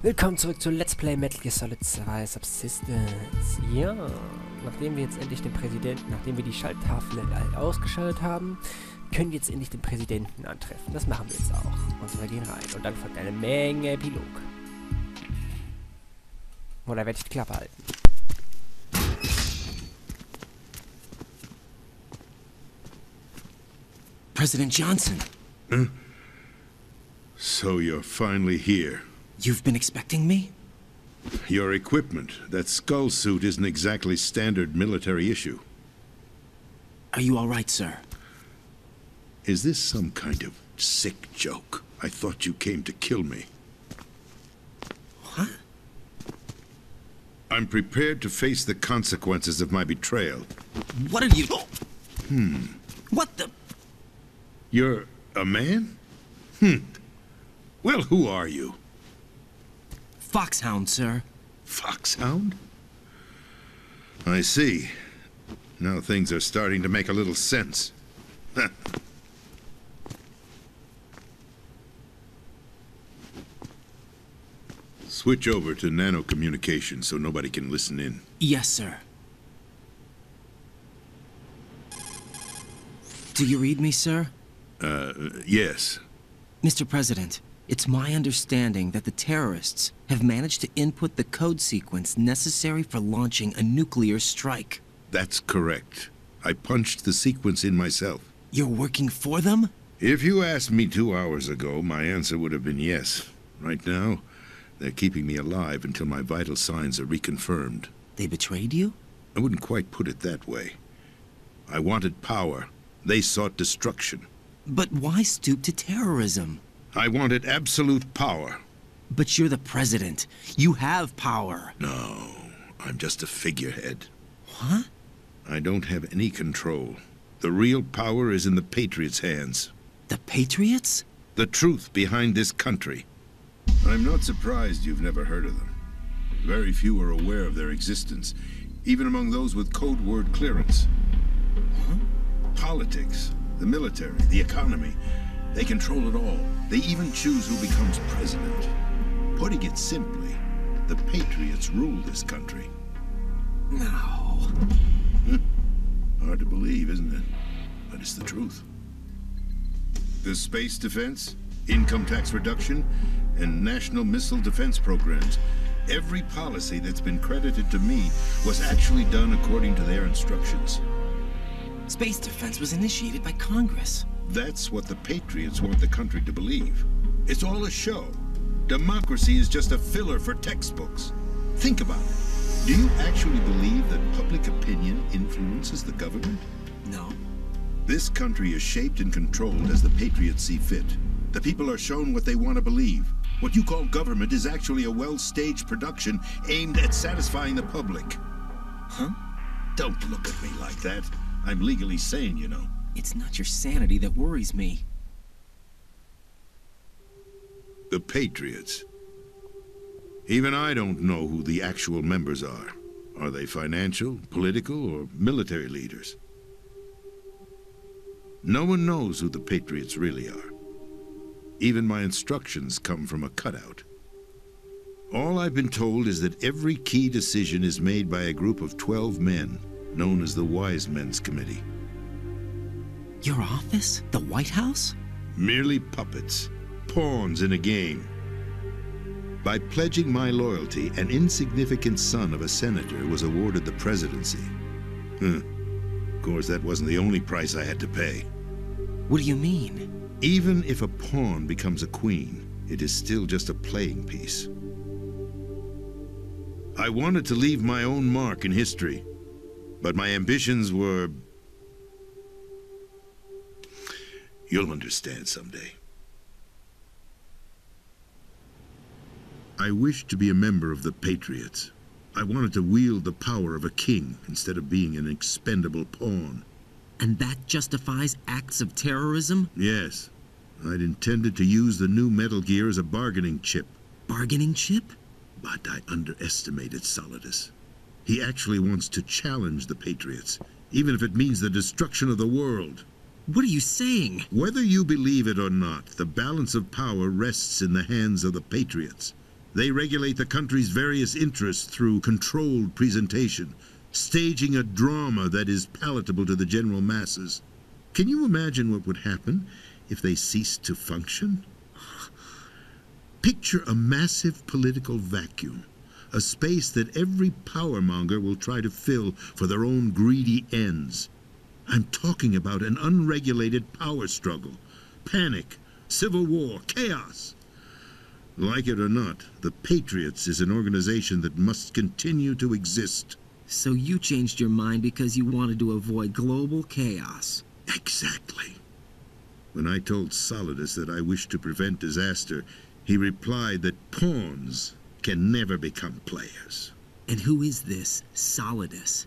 Willkommen zurück zu Let's Play Metal Gear Solid 2 Subsistence. Ja, nachdem wir jetzt endlich den Präsidenten, nachdem wir die Schalttafel ausgeschaltet haben, können wir jetzt endlich den Präsidenten antreffen. Das machen wir jetzt auch. Und wir gehen rein. Und dann folgt eine Menge Epilog. Oder werde ich die Klappe halten? President Johnson. Huh? So you're finally here. You've been expecting me? Your equipment, that skull suit isn't exactly standard military issue. Are you all right, sir? Is this some kind of sick joke? I thought you came to kill me. What? I'm prepared to face the consequences of my betrayal. What are you... What the... You're a man? Well, who are you? Foxhound, sir. Foxhound? I see. Now things are starting to make a little sense. Switch over to nano-communication so nobody can listen in. Yes, sir. Do you read me, sir? Yes. Mr. President, it's my understanding that the terrorists have managed to input the code sequence necessary for launching a nuclear strike. That's correct. I punched the sequence in myself. You're working for them? If you asked me 2 hours ago, my answer would have been yes. Right now, they're keeping me alive until my vital signs are reconfirmed. They betrayed you? I wouldn't quite put it that way. I wanted power. They sought destruction. But why stoop to terrorism? I wanted absolute power. But you're the president. You have power. No, I'm just a figurehead. What? I don't have any control. The real power is in the Patriots' hands. The Patriots? The truth behind this country. I'm not surprised you've never heard of them. Very few are aware of their existence, even among those with code word clearance. Huh? Politics, the military, the economy. They control it all. They even choose who becomes president. Putting it simply, the Patriots rule this country. No. Hard to believe, isn't it? But it's the truth. The space defense, income tax reduction, and national missile defense programs. Every policy that's been credited to me was actually done according to their instructions. Space defense was initiated by Congress. That's what the Patriots want the country to believe. It's all a show. Democracy is just a filler for textbooks. Think about it. Do you actually believe that public opinion influences the government? No. This country is shaped and controlled as the Patriots see fit. The people are shown what they want to believe. What you call government is actually a well-staged production aimed at satisfying the public. Huh? Don't look at me like that. I'm legally sane, you know. It's not your sanity that worries me. The Patriots. Even I don't know who the actual members are. Are they financial, political, or military leaders? No one knows who the Patriots really are. Even my instructions come from a cutout. All I've been told is that every key decision is made by a group of 12 men, known as the Wise Men's Committee. Your office? The White House? Merely puppets, pawns in a game. By pledging my loyalty, an insignificant son of a senator was awarded the presidency. Of course, that wasn't the only price I had to pay. What do you mean? Even if a pawn becomes a queen, it is still just a playing piece. I wanted to leave my own mark in history, but my ambitions were... You'll understand someday. I wished to be a member of the Patriots. I wanted to wield the power of a king instead of being an expendable pawn. And that justifies acts of terrorism? Yes. I'd intended to use the new Metal Gear as a bargaining chip. Bargaining chip? But I underestimated Solidus. He actually wants to challenge the Patriots, even if it means the destruction of the world. What are you saying? Whether you believe it or not, the balance of power rests in the hands of the Patriots. They regulate the country's various interests through controlled presentation, staging a drama that is palatable to the general masses. Can you imagine what would happen if they ceased to function? Picture a massive political vacuum, a space that every powermonger will try to fill for their own greedy ends. I'm talking about an unregulated power struggle, panic, civil war, chaos. Like it or not, the Patriots is an organization that must continue to exist. So you changed your mind because you wanted to avoid global chaos. Exactly. When I told Solidus that I wished to prevent disaster, he replied that pawns can never become players. And who is this Solidus?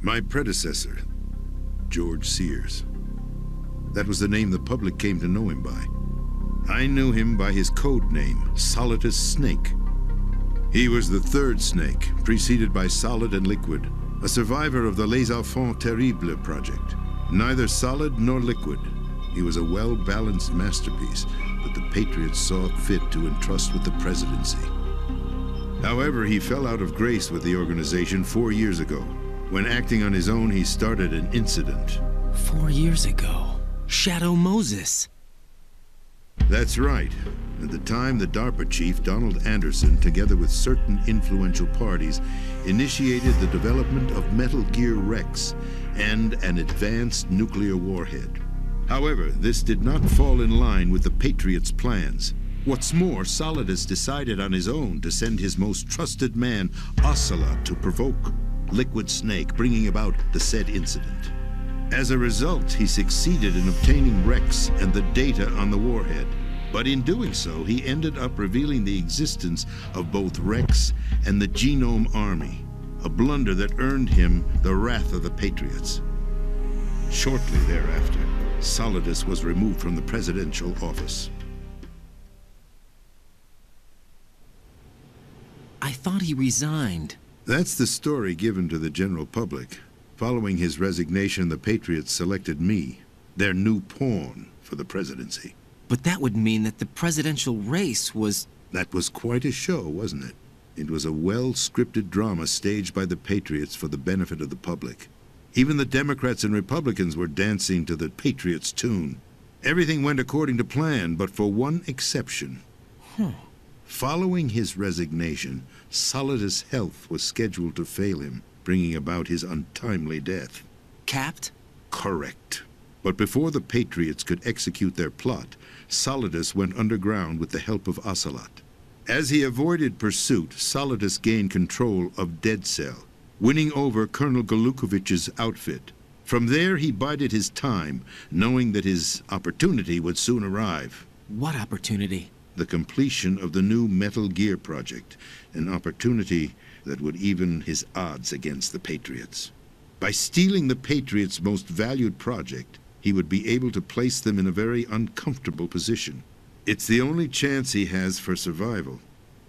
My predecessor, George Sears. That was the name the public came to know him by. I knew him by his code name, Solidus Snake. He was the third Snake, preceded by Solid and Liquid, a survivor of the Les Enfants Terribles project. Neither solid nor liquid, he was a well-balanced masterpiece that the Patriots saw fit to entrust with the presidency. However, he fell out of grace with the organization 4 years ago. When acting on his own, he started an incident. 4 years ago? Shadow Moses. That's right. At the time, the DARPA chief, Donald Anderson, together with certain influential parties, initiated the development of Metal Gear Rex and an advanced nuclear warhead. However, this did not fall in line with the Patriots' plans. What's more, Solidus decided on his own to send his most trusted man, Ocelot, to provoke Liquid Snake, bringing about the said incident. As a result, he succeeded in obtaining Rex and the data on the warhead. But in doing so, he ended up revealing the existence of both Rex and the Genome Army, a blunder that earned him the wrath of the Patriots. Shortly thereafter, Solidus was removed from the presidential office. I thought he resigned. That's the story given to the general public. Following his resignation, the Patriots selected me, their new pawn, for the presidency. But that would mean that the presidential race was... That was quite a show, wasn't it? It was a well-scripted drama staged by the Patriots for the benefit of the public. Even the Democrats and Republicans were dancing to the Patriots' tune. Everything went according to plan, but for one exception. Following his resignation, Solidus' health was scheduled to fail him, bringing about his untimely death. Capped? Correct. But before the Patriots could execute their plot, Solidus went underground with the help of Ocelot. As he avoided pursuit, Solidus gained control of Dead Cell, winning over Colonel Golukovich's outfit. From there, he bided his time, knowing that his opportunity would soon arrive. What opportunity? The completion of the new Metal Gear project, an opportunity that would even his odds against the Patriots. By stealing the Patriots' most valued project, he would be able to place them in a very uncomfortable position. It's the only chance he has for survival.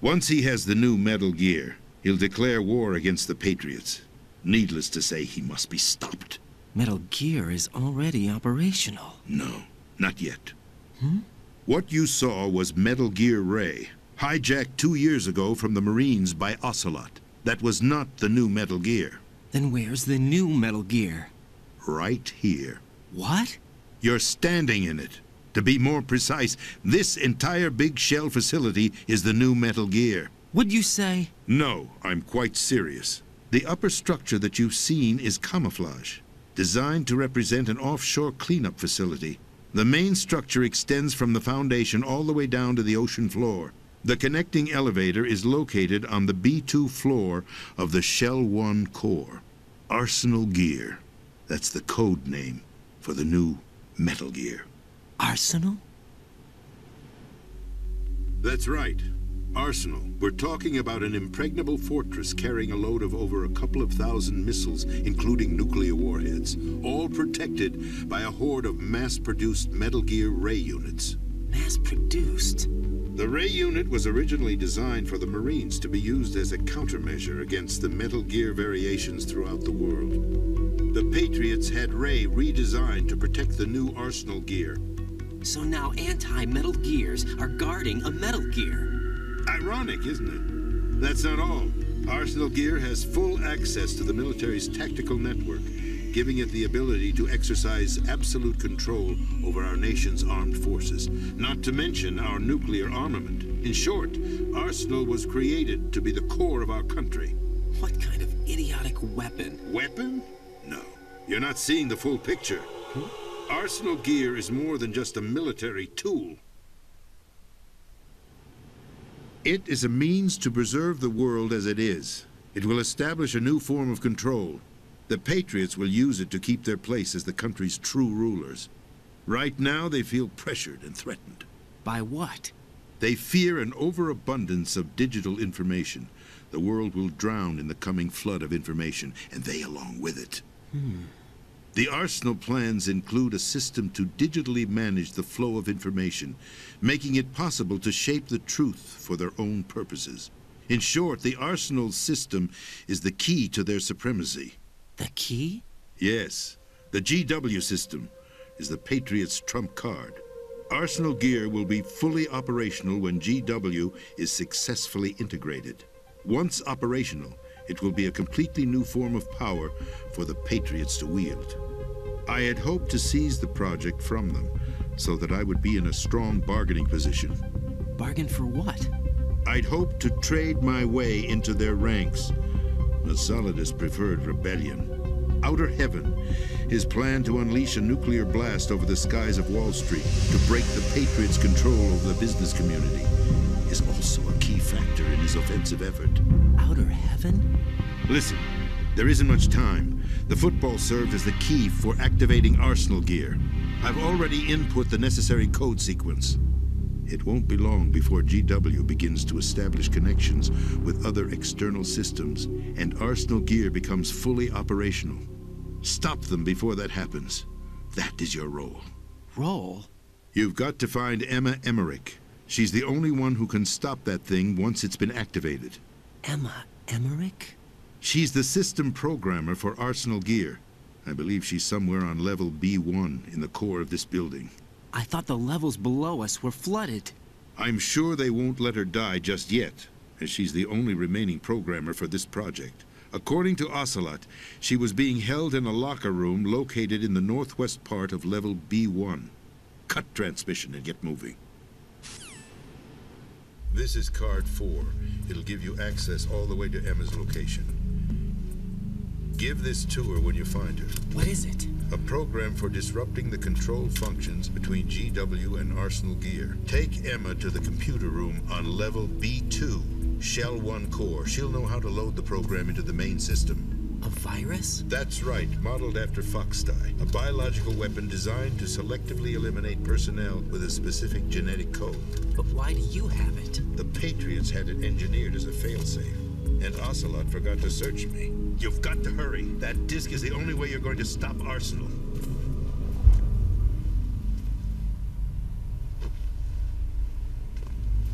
Once he has the new Metal Gear, he'll declare war against the Patriots. Needless to say, he must be stopped. Metal Gear is already operational. No, not yet. What you saw was Metal Gear Ray, hijacked 2 years ago from the Marines by Ocelot. That was not the new Metal Gear. Then where's the new Metal Gear? Right here. What? You're standing in it. To be more precise, this entire big shell facility is the new Metal Gear. What'd you say? No, I'm quite serious. The upper structure that you've seen is camouflage, designed to represent an offshore cleanup facility. The main structure extends from the foundation all the way down to the ocean floor. The connecting elevator is located on the B2 floor of the Shell 1 core. Arsenal Gear. That's the code name for the new Metal Gear. Arsenal? That's right. Arsenal. We're talking about an impregnable fortress carrying a load of over a couple of thousand missiles, including nuclear warheads, all protected by a horde of mass-produced Metal Gear Ray units. Mass-produced? The Ray unit was originally designed for the Marines to be used as a countermeasure against the Metal Gear variations throughout the world. The Patriots had Ray redesigned to protect the new Arsenal Gear. So now anti-Metal Gears are guarding a Metal Gear. Ironic, isn't it? That's not all. Arsenal Gear has full access to the military's tactical network, giving it the ability to exercise absolute control over our nation's armed forces, not to mention our nuclear armament. In short, Arsenal was created to be the core of our country. What kind of idiotic weapon? Weapon? No. You're not seeing the full picture. Arsenal Gear is more than just a military tool. It is a means to preserve the world as it is. It will establish a new form of control. The Patriots will use it to keep their place as the country's true rulers. Right now, they feel pressured and threatened. By what? They fear an overabundance of digital information. The world will drown in the coming flood of information, and they along with it. The Arsenal plans include a system to digitally manage the flow of information, making it possible to shape the truth for their own purposes. In short, the Arsenal system is the key to their supremacy. The key? Yes. The GW system is the Patriots' trump card. Arsenal Gear will be fully operational when GW is successfully integrated. Once operational, it will be a completely new form of power for the Patriots to wield. I had hoped to seize the project from them, so that I would be in a strong bargaining position. Bargain for what? I'd hoped to trade my way into their ranks. Nasalidas preferred rebellion. Outer Heaven, his plan to unleash a nuclear blast over the skies of Wall Street to break the Patriots' control over the business community, is also a key factor in his offensive effort. Outer Heaven? Listen, there isn't much time. The football served as the key for activating Arsenal Gear. I've already input the necessary code sequence. It won't be long before GW begins to establish connections with other external systems, and Arsenal Gear becomes fully operational. Stop them before that happens. That is your role. Role? You've got to find Emma Emmerich. She's the only one who can stop that thing once it's been activated. Emma Emmerich? She's the system programmer for Arsenal Gear. I believe she's somewhere on level B1 in the core of this building. I thought the levels below us were flooded. I'm sure they won't let her die just yet, as she's the only remaining programmer for this project. According to Ocelot, she was being held in a locker room located in the northwest part of level B1. Cut transmission and get moving. This is card 4. It'll give you access all the way to Emma's location. Give this to her when you find her. What is it? A program for disrupting the control functions between GW and Arsenal Gear. Take Emma to the computer room on level B2, Shell 1 core. She'll know how to load the program into the main system. A virus? That's right, modeled after Foxdie. A biological weapon designed to selectively eliminate personnel with a specific genetic code. But why do you have it? The Patriots had it engineered as a failsafe. And Ocelot forgot to search me. You've got to hurry. That disk is the only way you're going to stop Arsenal.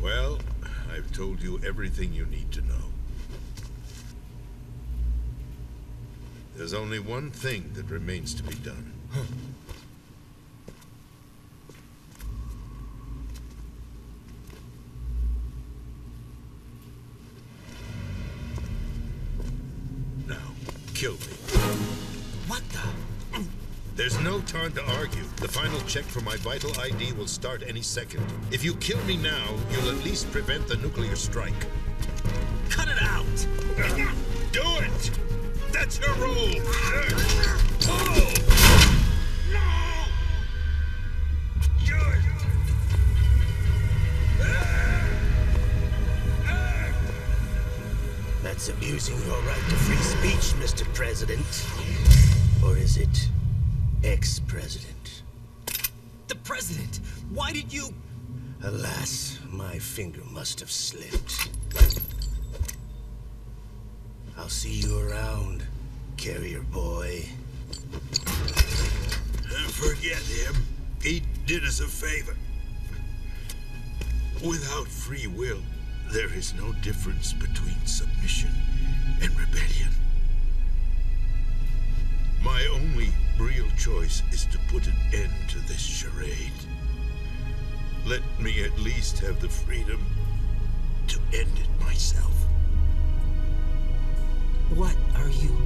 Well, I've told you everything you need to know. There's only one thing that remains to be done. Kill me. What the? There's no time to argue. The final check for my vital ID will start any second. If you kill me now, you'll at least prevent the nuclear strike. Cut it out! Do it! That's your role! That's abusing your right to free speech, Mr. President. Or is it ex-president? The president! Why did you... Alas, my finger must have slipped. I'll see you around, carrier boy. Forget him. He did us a favor. Without free will, there is no difference between submission and rebellion. My only real choice is to put an end to this charade. Let me at least have the freedom to end it myself. What are you...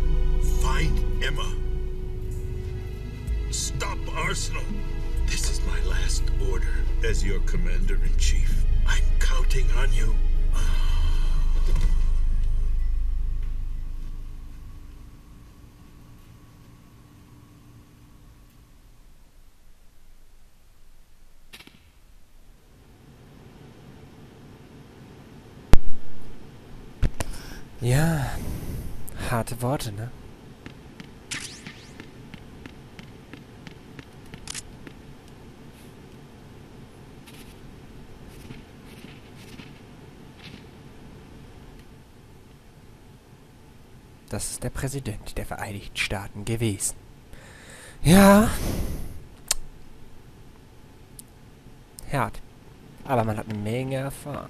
Find Emma. Stop Arsenal. This is my last order. As your commander-in-chief, I'm counting on you. Ja, harte Worte, ne? Das ist der Präsident der Vereinigten Staaten gewesen. Ja. Hart. Aber man hat eine Menge erfahren.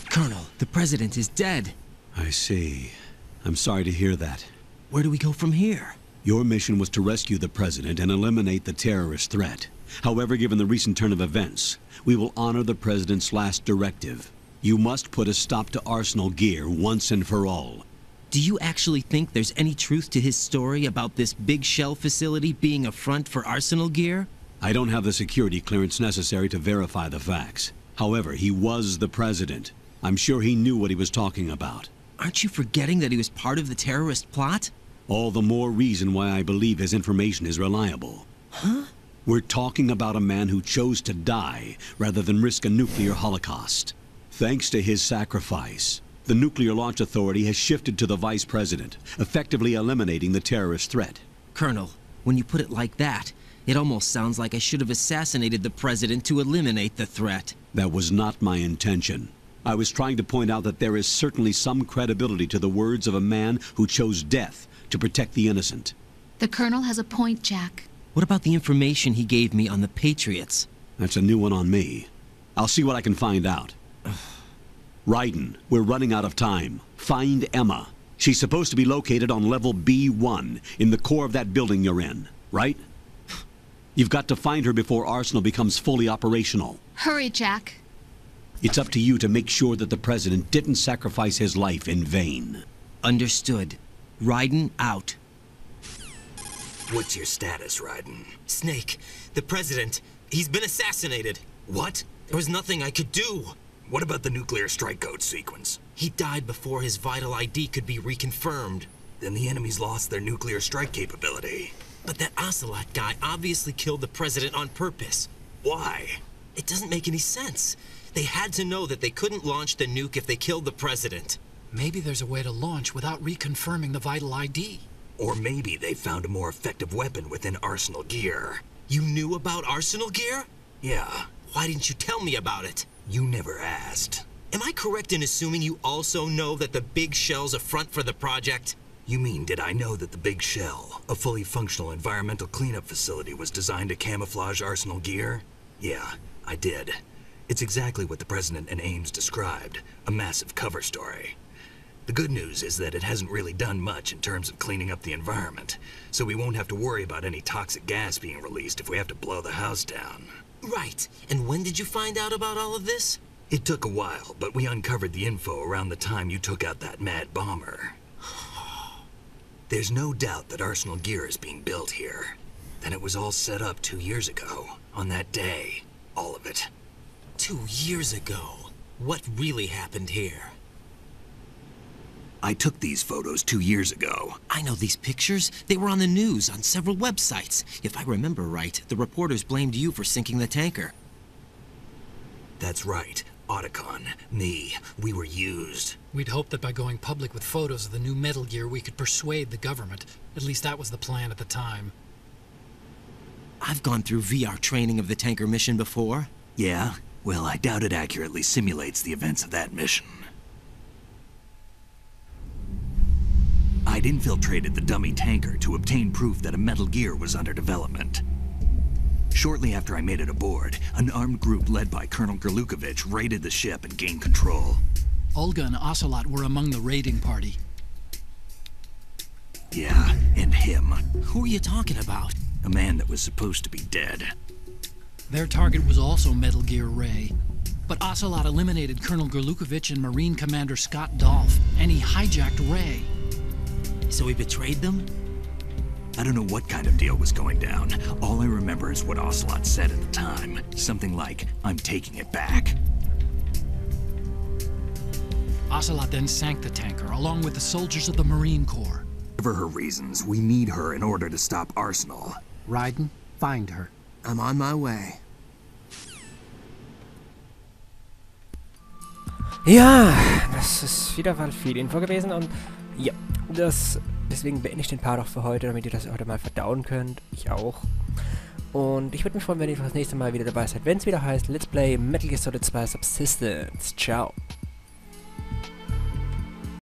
Colonel, the president is dead. I see. I'm sorry to hear that. Where do we go from here? Your mission was to rescue the president and eliminate the terrorist threat. However, given the recent turn of events, we will honor the president's last directive. You must put a stop to Arsenal Gear once and for all. Do you actually think there's any truth to his story about this big shell facility being a front for Arsenal Gear? I don't have the security clearance necessary to verify the facts. However, he was the president. I'm sure he knew what he was talking about. Aren't you forgetting that he was part of the terrorist plot? All the more reason why I believe his information is reliable. Huh? We're talking about a man who chose to die rather than risk a nuclear holocaust. Thanks to his sacrifice, the Nuclear Launch Authority has shifted to the vice president, effectively eliminating the terrorist threat. Colonel, when you put it like that, it almost sounds like I should have assassinated the president to eliminate the threat. That was not my intention. I was trying to point out that there is certainly some credibility to the words of a man who chose death to protect the innocent. The Colonel has a point, Jack. What about the information he gave me on the Patriots? That's a new one on me. I'll see what I can find out. Raiden, we're running out of time. Find Emma. She's supposed to be located on level B1, in the core of that building you're in, right? You've got to find her before Arsenal becomes fully operational. Hurry, Jack. It's up to you to make sure that the president didn't sacrifice his life in vain. Understood. Raiden out. What's your status, Raiden? Snake, the president, he's been assassinated. What? There was nothing I could do. What about the nuclear strike code sequence? He died before his vital ID could be reconfirmed. Then the enemy's lost their nuclear strike capability. But that Ocelot guy obviously killed the president on purpose. Why? It doesn't make any sense. They had to know that they couldn't launch the nuke if they killed the president. Maybe there's a way to launch without reconfirming the vital ID. Or maybe they found a more effective weapon within Arsenal Gear. You knew about Arsenal Gear? Yeah. Why didn't you tell me about it? You never asked. Am I correct in assuming you also know that the Big Shell's a front for the project? You mean, did I know that the Big Shell, a fully functional environmental cleanup facility, was designed to camouflage Arsenal Gear? Yeah, I did. It's exactly what the President and Ames described, a massive cover story. The good news is that it hasn't really done much in terms of cleaning up the environment, so we won't have to worry about any toxic gas being released if we have to blow the house down. Right. And when did you find out about all of this? It took a while, but we uncovered the info around the time you took out that mad bomber. There's no doubt that Arsenal Gear is being built here. Then it was all set up 2 years ago, on that day. All of it. 2 years ago? What really happened here? I took these photos 2 years ago. I know these pictures. They were on the news, on several websites. If I remember right, the reporters blamed you for sinking the tanker. That's right. Otacon, me, we were used. We'd hoped that by going public with photos of the new Metal Gear, we could persuade the government. At least that was the plan at the time. I've gone through VR training of the tanker mission before. Yeah? Well, I doubt it accurately simulates the events of that mission. I'd infiltrated the dummy tanker to obtain proof that a Metal Gear was under development. Shortly after I made it aboard, an armed group led by Colonel Gerlukovich raided the ship and gained control. Olga and Ocelot were among the raiding party. Yeah, and him. Who are you talking about? A man that was supposed to be dead. Their target was also Metal Gear Ray. But Ocelot eliminated Colonel Gurlukovich and Marine Commander Scott Dolph, and he hijacked Ray. So he betrayed them? I don't know what kind of deal was going down. All I remember is what Ocelot said at the time. Something like, "I'm taking it back." Ocelot then sank the tanker, along with the soldiers of the Marine Corps. Whatever her reasons, we need her in order to stop Arsenal. Raiden, find her. I'm on my way. Ja, das ist wieder mal viel Info gewesen und ja, deswegen beende ich den Part auch für heute, damit ihr das heute mal verdauen könnt. Ich auch. Und ich würde mich freuen, wenn ihr das nächste Mal wieder dabei seid, wenn es wieder heißt Let's Play Metal Gear Solid 2 Subsistence. Ciao.